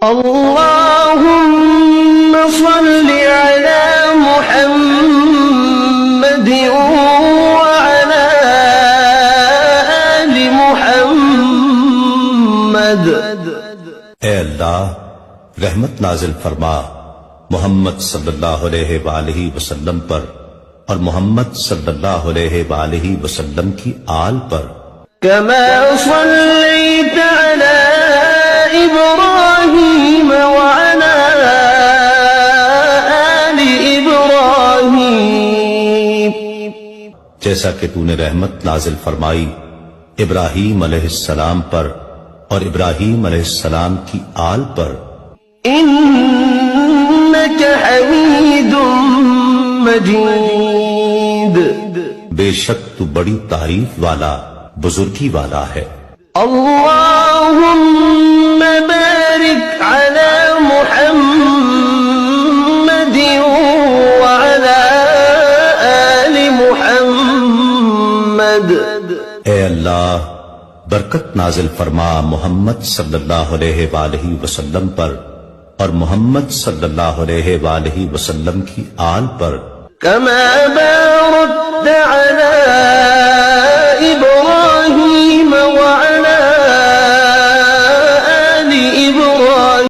اللهم صل على محمد وعلى آل محمد۔ اے اللہ رحمت نازل فرما محمد صلی اللہ علیہ وآلہ وسلم پر اور محمد صلی اللہ علیہ وآلہ وسلم کی آل پر، كما صليت على إبراهيم وعلى آل إبراهيم، جیسا کہ تو نے رحمت نازل فرمائی ابراہیم علیہ السلام پر اور ابراہیم علیہ السلام کی آل پر، إنك حميد مجيد۔ بے شک تو بڑی تعریف والا بزرگی والا ہے۔ اللهم بارك على محمد وعلى آل محمد۔ اے اللہ برکت نازل فرما محمد صلی اللہ علیہ وآلہ وسلم پر اور محمد صلی اللہ علیہ وآلہ وسلم کی آل پر، كما باركت على